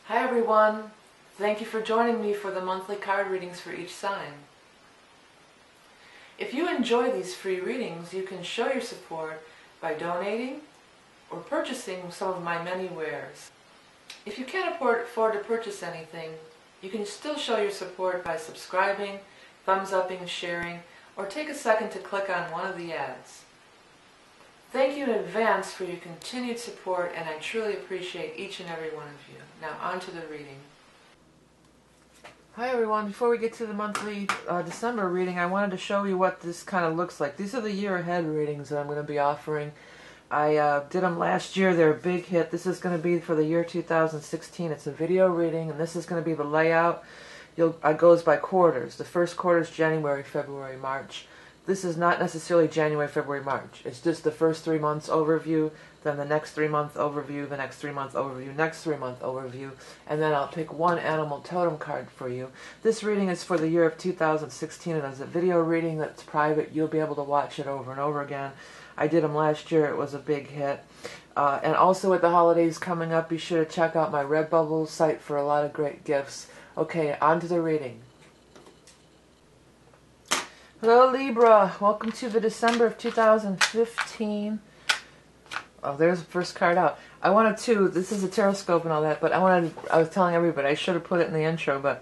Hi everyone! Thank you for joining me for the monthly card readings for each sign. If you enjoy these free readings, you can show your support by donating or purchasing some of my many wares. If you can't afford to purchase anything, you can still show your support by subscribing, thumbs-upping, sharing, or take a second to click on one of the ads. Thank you in advance for your continued support, and I truly appreciate each and every one of you. Now on to the reading. Hi everyone, before we get to the monthly December reading, I wanted to show you what this kind of looks like. These are the year ahead readings that I'm going to be offering. I did them last year, they're a big hit. This is going to be for the year 2016. It's a video reading, and this is going to be the layout. It goes by quarters. The first quarter is January, February, March. This is not necessarily January, February, March. It's just the first 3 months overview, then the next 3 month overview, the next 3 month overview, next 3 month overview, and then I'll pick one animal totem card for you. This reading is for the year of 2016, and it's a video reading that's private. You'll be able to watch it over and over again. I did them last year. It was a big hit. And also with the holidays coming up, be sure to check out my Redbubble site for a lot of great gifts. Okay, on to the reading. Hello Libra, welcome to the December of 2015. Oh, there's the first card out. I wanted to, this is a tarot scope and all that, but I was telling everybody, I should have put it in the intro, but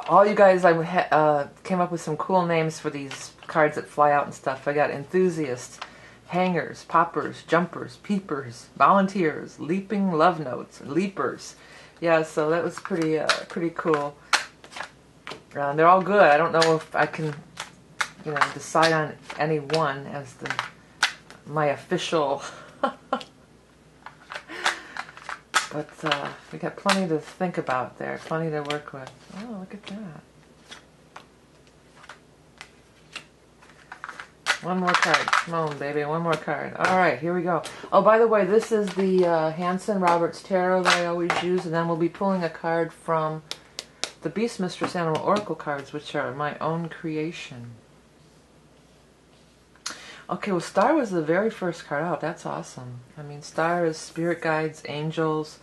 all you guys, I came up with some cool names for these cards that fly out and stuff. I got enthusiasts, hangers, poppers, jumpers, peepers, volunteers, leaping love notes, leapers. Yeah, so that was pretty cool. They're all good. I don't know if I can, decide on any one as my official. But we got plenty to think about there, plenty to work with. Oh, look at that. One more card. Come on, baby. One more card. All right, here we go. Oh, by the way, this is the Hanson Roberts Tarot that I always use, and then we'll be pulling a card from the Beast Mistress Animal Oracle cards, which are my own creation. Okay, well, Star was the very first card out. That's awesome. I mean, Star is spirit guides, angels,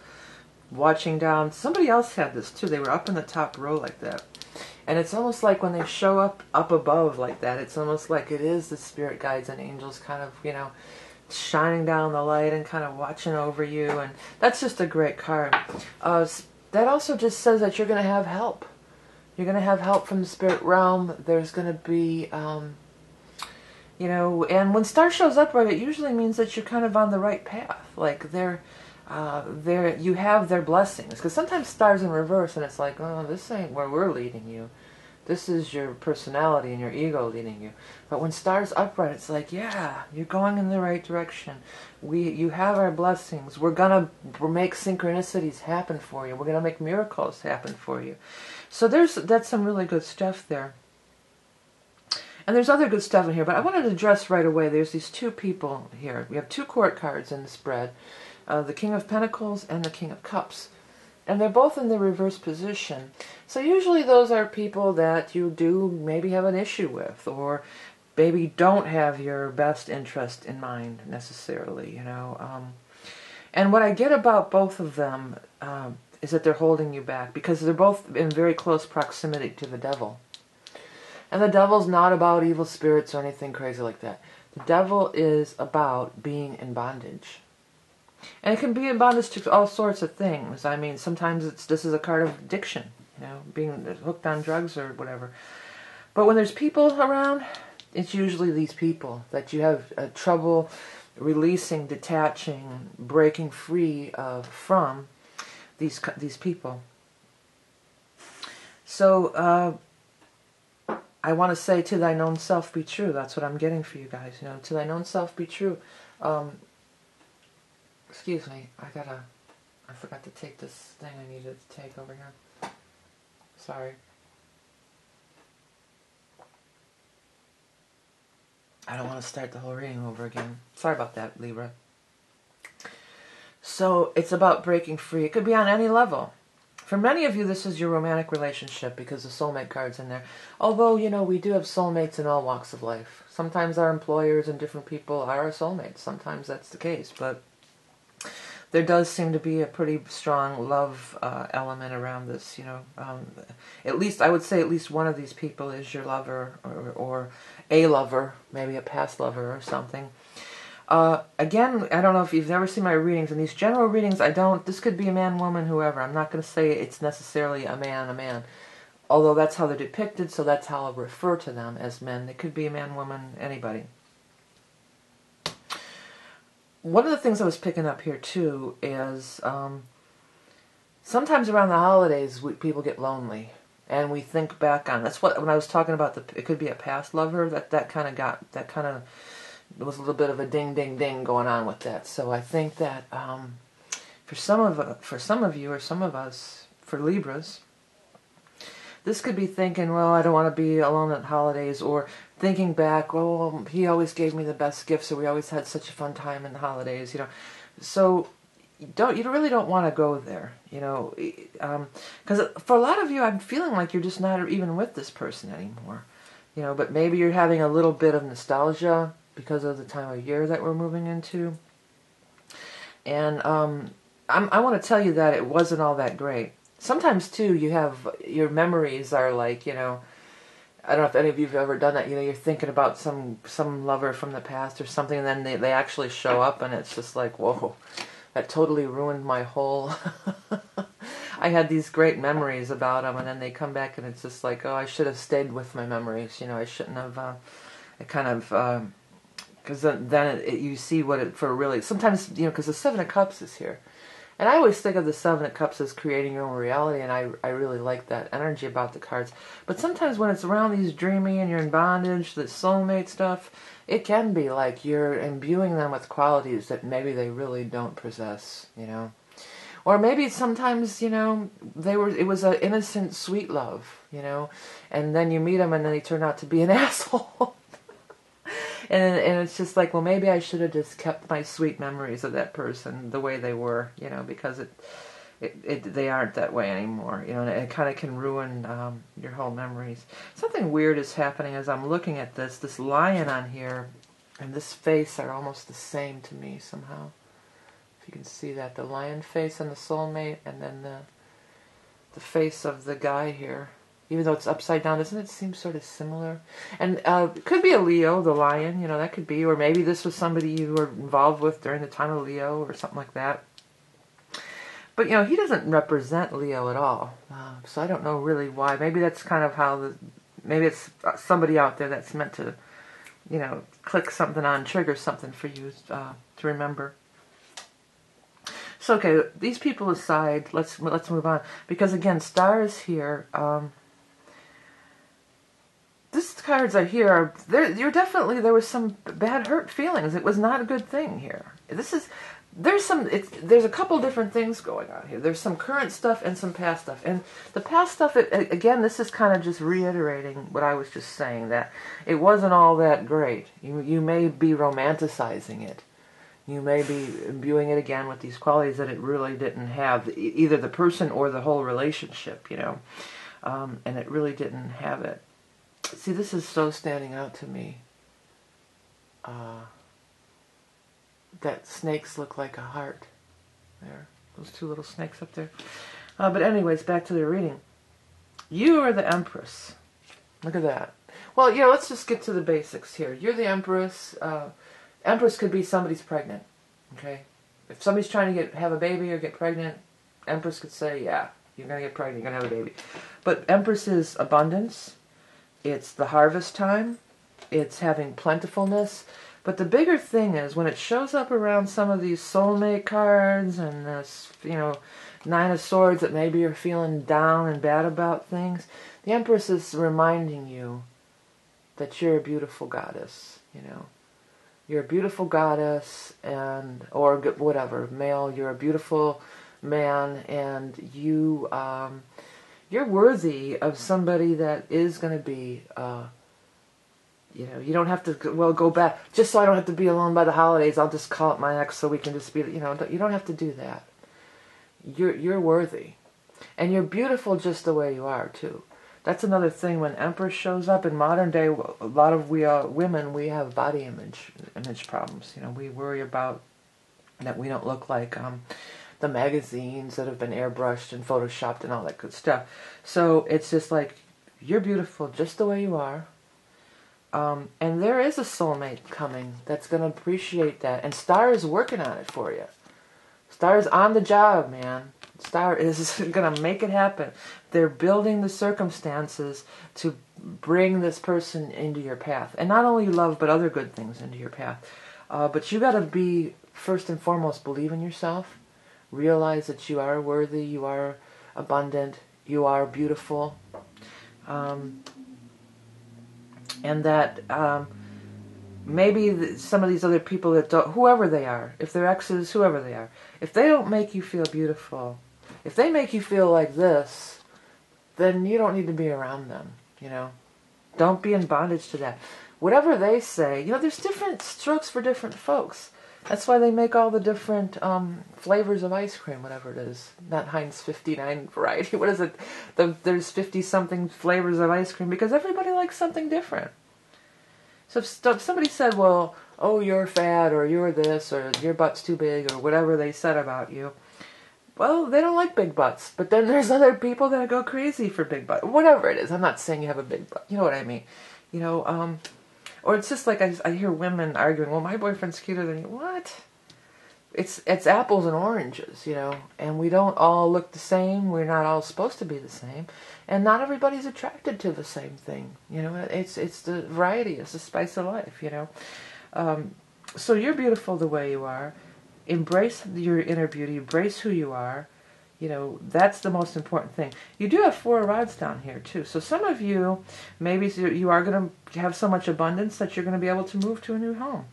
watching down. Somebody else had this, too. They were up in the top row like that. And it's almost like when they show up above like that, it's almost like it is the spirit guides and angels kind of, shining down the light and kind of watching over you. And that's just a great card. That also just says that you're going to have help. You're going to have help from the spirit realm. There's going to be, and when Star shows up, right, it usually means that you're kind of on the right path. Like you have their blessings. Because sometimes Star's in reverse, and it's like, oh, this ain't where we're leading you. This is your personality and your ego leading you. But when Star's upright, it's like, yeah, you're going in the right direction. You have our blessings. We're gonna make synchronicities happen for you. We're gonna make miracles happen for you. So that's some really good stuff there. And there's other good stuff in here, but I wanted to address right away. There's these two people here. We have two court cards in the spread, the King of Pentacles and the King of Cups. And they're both in the reverse position. So usually those are people that you do maybe have an issue with, or maybe don't have your best interest in mind necessarily, And what I get about both of them is that they're holding you back, because they're both in very close proximity to the devil. And the devil's not about evil spirits or anything crazy like that. The devil is about being in bondage. And it can be in bondage to all sorts of things. I mean, sometimes this is a card of addiction, being hooked on drugs or whatever. But when there's people around, it's usually these people that you have trouble releasing, detaching, breaking free from these people. So, I want to say, to thine own self be true. That's what I'm getting for you guys. To thine own self be true. Excuse me. I forgot to take this thing I needed to take over here. Sorry. I don't want to start the whole reading over again. Sorry about that, Libra. So, it's about breaking free. It could be on any level. For many of you, this is your romantic relationship, because the soulmate card's in there. Although, we do have soulmates in all walks of life. Sometimes our employers and different people are our soulmates. Sometimes that's the case. But there does seem to be a pretty strong love element around this. You know, at least I would say at least one of these people is your lover, or a lover, maybe a past lover or something. Again, I don't know if you've ever seen my readings. In these general readings, this could be a man, woman, whoever. I'm not going to say it's necessarily a man. Although that's how they're depicted, so that's how I'll refer to them as men. They could be a man, woman, anybody. One of the things I was picking up here, too, is sometimes around the holidays, people get lonely. And we think back on, that's what, when I was talking about, it could be a past lover, that kind of was a little bit of a ding, ding, ding going on with that. So I think that for some of you, or some of us, for Libras, this could be thinking, well, I don't want to be alone at holidays, or thinking back, well, he always gave me the best gifts, or we always had such a fun time in the holidays, you know. So you really don't want to go there, you know, because for a lot of you, I'm feeling like you're just not even with this person anymore, you know. But maybe you're having a little bit of nostalgia because of the time of year that we're moving into, and I want to tell you that it wasn't all that great. Sometimes, too, your memories are like, you know, I don't know if any of you have ever done that. You know, you're thinking about some lover from the past or something, and then they actually show up, and it's just like, whoa, that totally ruined my whole... I had these great memories about them, and then they come back, and it's just like, oh, I should have stayed with my memories. You know, I shouldn't have... it kind of... Because then you see what it for really... Sometimes, you know, because the Seven of Cups is here. And I always think of the Seven of Cups as creating your own reality, and I really like that energy about the cards. But sometimes when it's around these dreamy and you're in bondage, the soulmate stuff, it can be like you're imbuing them with qualities that maybe they really don't possess, you know. Or maybe sometimes, you know, it was an innocent, sweet love, you know, and then you meet them and then they turn out to be an asshole. And it's just like, well, maybe I should have just kept my sweet memories of that person the way they were, you know, because they aren't that way anymore, you know, and it kind of can ruin your whole memories. Something weird is happening as I'm looking at this lion on here and this face are almost the same to me somehow. If you can see that, the lion face and the soulmate, and then the face of the guy here. Even though it's upside down, doesn't it seem sort of similar? And it could be a Leo, the lion, you know, that could be. Or maybe this was somebody you were involved with during the time of Leo or something like that. But, you know, he doesn't represent Leo at all. So I don't know really why. Maybe that's kind of how maybe it's somebody out there that's meant to, you know, click something on, trigger something for you to remember. So, okay, these people aside, let's move on. Because, again, stars here... These cards are here. There was some bad hurt feelings. It was not a good thing here. There's a couple different things going on here. There's some current stuff and some past stuff. And the past stuff, again, this is kind of just reiterating what I was just saying, that it wasn't all that great. You may be romanticizing it. You may be imbuing it again with these qualities that it really didn't have, either the person or the whole relationship, you know. And it really didn't have it. See, this is so standing out to me. That snakes look like a heart. There. Those two little snakes up there. But anyways, back to the reading. You are the Empress. Look at that. Well, you know, let's just get to the basics here. You're the Empress. Empress could be somebody's pregnant. Okay? If somebody's trying to have a baby or get pregnant, Empress could say, yeah, you're going to get pregnant, you're going to have a baby. But Empress is abundance. It's the harvest time. It's having plentifulness. But the bigger thing is when it shows up around some of these soulmate cards and this, you know, Nine of Swords that maybe you're feeling down and bad about things, the Empress is reminding you that you're a beautiful goddess, you know. You're a beautiful goddess, or whatever, male, you're a beautiful man, and you're worthy of somebody that is going to be, you know, you don't have to, well, go back, just so I don't have to be alone by the holidays, I'll just call up my ex so we can just be, you know, you don't have to do that. You're worthy. And you're beautiful just the way you are, too. That's another thing, when Empress shows up in modern day, a lot of women, we have body image problems. You know, we worry about that we don't look like the magazines that have been airbrushed and photoshopped and all that good stuff. So it's just like, you're beautiful just the way you are. And there is a soulmate coming that's going to appreciate that. And Star is working on it for you. Star is on the job, man. Star is going to make it happen. They're building the circumstances to bring this person into your path. And not only love, but other good things into your path. But you got to be, first and foremost, believe in yourself. Realize that you are worthy, you are abundant, you are beautiful. And that maybe some of these other people that don't, whoever they are, if they're exes, whoever they are, if they don't make you feel beautiful, if they make you feel like this, then you don't need to be around them, you know. Don't be in bondage to that. Whatever they say, you know, there's different strokes for different folks. That's why they make all the different flavors of ice cream, whatever it is. Not Heinz 59 variety. What is it? There's 50-something flavors of ice cream because everybody likes something different. So if somebody said, well, oh, you're fat, or you're this, or your butt's too big, or whatever they said about you, well, they don't like big butts. But then there's other people that go crazy for big butts. Whatever it is. I'm not saying you have a big butt. You know what I mean? You know, or it's just like I hear women arguing, well, my boyfriend's cuter than you. What? It's apples and oranges, you know, and we don't all look the same. We're not all supposed to be the same. And not everybody's attracted to the same thing, you know. It's the variety. It's the spice of life, you know. So you're beautiful the way you are. Embrace your inner beauty. Embrace who you are. You know, that's the most important thing. You do have 4 rods down here, too. So some of you, maybe you are going to have so much abundance that you're going to be able to move to a new home.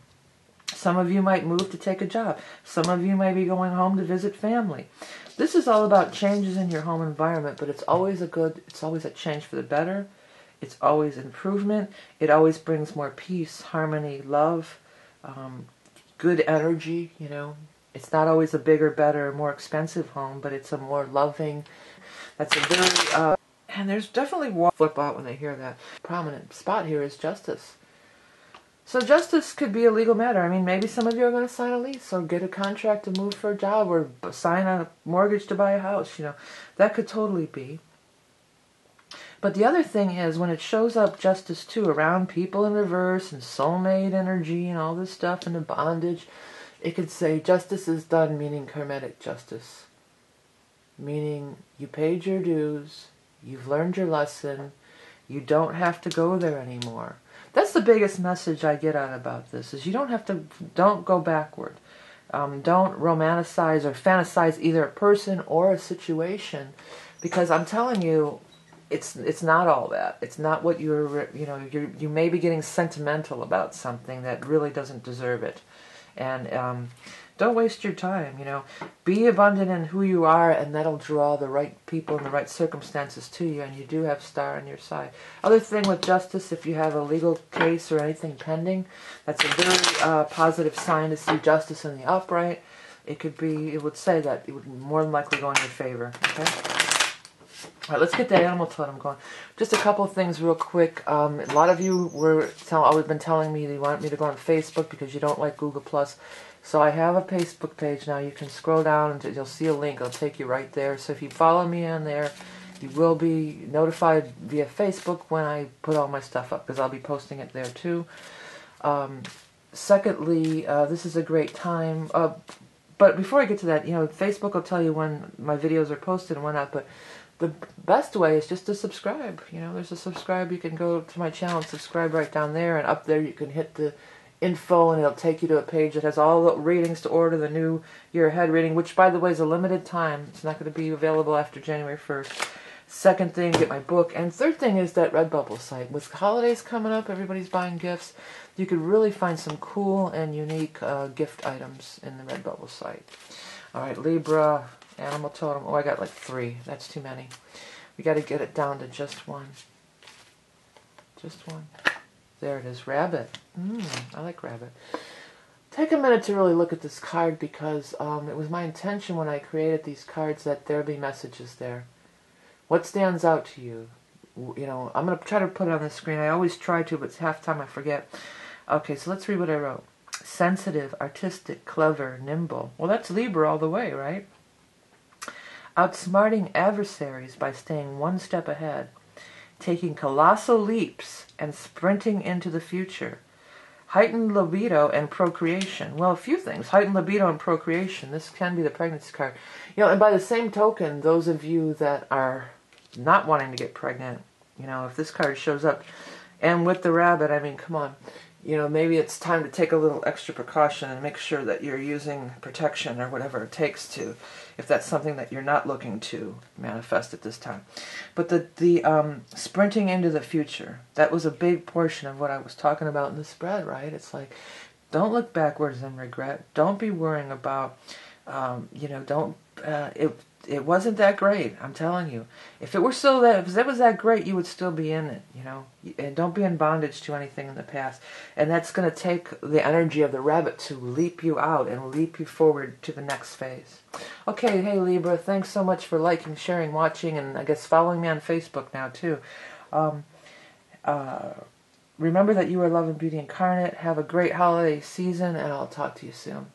Some of you might move to take a job. Some of you might be going home to visit family. This is all about changes in your home environment, but it's always a change for the better. It's always improvement. It always brings more peace, harmony, love, good energy, you know. It's not always a bigger, better, more expensive home, but it's a more loving. That's a very, and there's definitely flip out when they hear that. Prominent spot here is justice. So justice could be a legal matter. I mean, maybe some of you are going to sign a lease or get a contract to move for a job or sign a mortgage to buy a house, you know. That could totally be. But the other thing is, when it shows up justice too, around people in reverse and soulmate energy and all this stuff and the bondage, it could say justice is done, meaning karmic justice. Meaning you paid your dues, you've learned your lesson, you don't have to go there anymore. That's the biggest message I get out about this, is you don't go backward. Don't romanticize or fantasize either a person or a situation, because I'm telling you, it's not all that. It's not what you may be getting sentimental about something that really doesn't deserve it. And don't waste your time, you know. Be abundant in who you are, and that'll draw the right people and the right circumstances to you, and you do have Star on your side. Other thing with justice, if you have a legal case or anything pending, that's a very positive sign to see justice in the upright. It would say that it would more than likely go in your favor, okay? All right, let's get the animal totem going. Just a couple of things real quick. A lot of you always been telling me they want me to go on Facebook because you don't like Google+. So I have a Facebook page now. You can scroll down and you'll see a link. It'll take you right there. So if you follow me on there, you will be notified via Facebook when I put all my stuff up, because I'll be posting it there too. Secondly, this is a great time. But before I get to that, you know, Facebook will tell you when my videos are posted and whatnot, but the best way is just to subscribe. You know, there's a subscribe. You can go to my channel and subscribe right down there, and up there you can hit the info, and it'll take you to a page that has all the readings to order, the new year ahead reading, which, by the way, is a limited time. It's not going to be available after January 1st. Second thing, get my book. And third thing is that Redbubble site. With holidays coming up, everybody's buying gifts. You could really find some cool and unique gift items in the Redbubble site. All right, Libra, animal totem. Oh, I got like 3. That's too many. We got to get it down to just one. Just one. There it is, rabbit. I like rabbit. Take a minute to really look at this card, because it was my intention when I created these cards that there be messages there. What stands out to you? You know, I'm going to try to put it on the screen. I always try to, but it's half time I forget. Okay, so let's read what I wrote. sensitive, artistic, clever, nimble. Well, that's Libra all the way, right? Outsmarting adversaries by staying one step ahead, taking colossal leaps and sprinting into the future. Heightened libido and procreation. Well, a few things. Heightened libido and procreation. This can be the pregnancy card. And by the same token, those of you that are not wanting to get pregnant, if this card shows up, and with the rabbit, I mean, come on. Maybe it's time to take a little extra precaution and make sure that you're using protection or whatever it takes to, if that's something that you're not looking to manifest at this time. But the sprinting into the future, that was a big portion of what I was talking about in the spread, right? It's like, don't look backwards and regret. Don't be worrying about, it wasn't that great, I'm telling you. If it was that great, you would still be in it, And don't be in bondage to anything in the past. And that's going to take the energy of the rabbit to leap you out and leap you forward to the next phase. Okay, hey Libra, thanks so much for liking, sharing, watching, and I guess following me on Facebook now too. Remember that you are love and beauty incarnate. Have a great holiday season, and I'll talk to you soon.